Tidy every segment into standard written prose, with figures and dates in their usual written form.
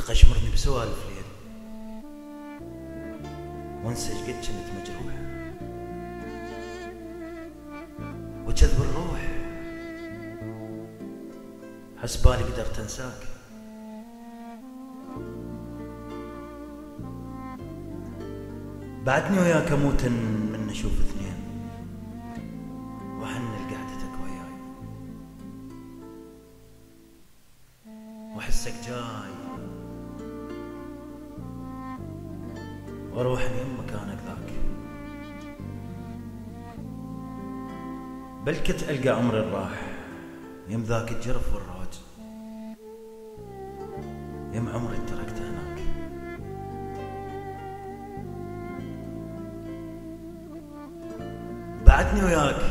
تقشمرني بسوالف ليل وانسى ايش قد كنت مجروح وجذب الروح حسبالي قدرت انساك. بعدني وياك اموت من نشوف اثنين وحن لقعدتك وياي واحسك جاي واروح لين مكانك ذاك. بلكت القى عمري الراح يم ذاك الجرف والروج يم عمري تركته هناك. بعدني وياك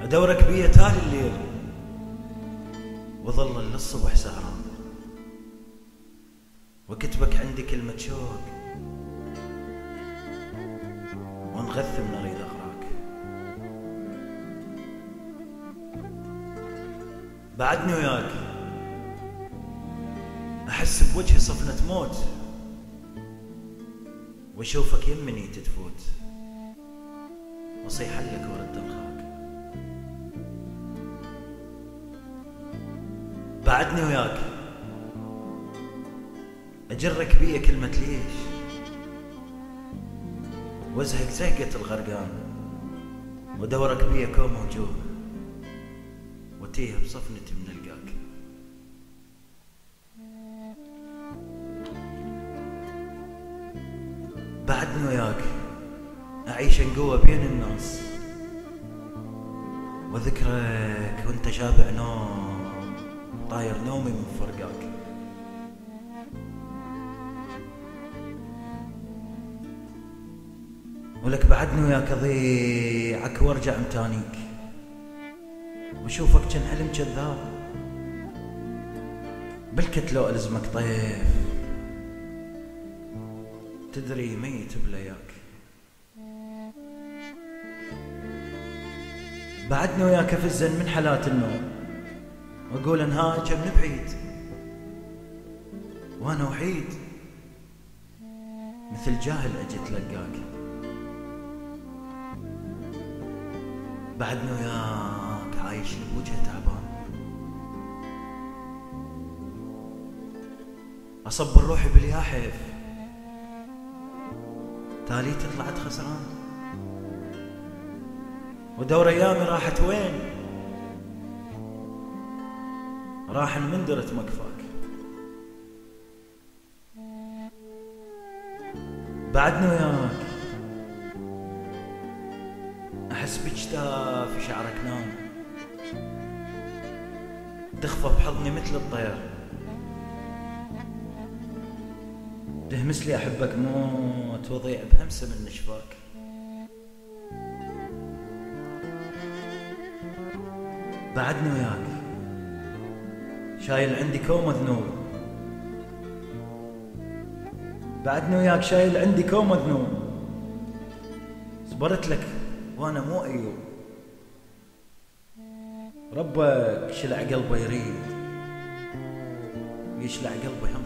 ادورك بيه تالي الليل وظل للصبح سهران وكتبك عندي كلمة شوق ونغث من اريد اغراك. بعدني وياك احس بوجهي صفنة موت واشوفك يمني تتفوت وصيح لك ورد الخاك. بعدني وياك اجرك بيه كلمة ليش وازهق زهقة الغرقان ودورك بيه كوم وجوه وتيه بصفنتي من القاك. بعدني وياك أعيش قوة بين الناس وذكرك وانت شابع نوم طاير نومي من فرقاك. ولك بعدني وياك أضيعك وارجع امتانيك وشوفك جن حلم كذاب بلكت لو ألزمك طيف تدري ميت بلياك. بعدني وياك افزن من حالات النوم واقول انهاج من بعيد وانا وحيد مثل جاهل اجي اتلقاك. بعدني وياك عايش بوجه تعبان اصبر روحي بالياحف تاليت طلعت خسران ودور ايامي راحت وين راح من درت مكفاك. بعدني وياك احس بجتاف شعرك نام تخفى بحضني مثل الطير تهمس لي احبك موت وضيع بهمسه من نشفاك. بعدني وياك شايل عندي كومة ذنوب بعدني وياك شايل عندي كومة ذنوب صبرت لك وانا مو ايوب ربك شلع قلبه يريد يشلع قلبه هم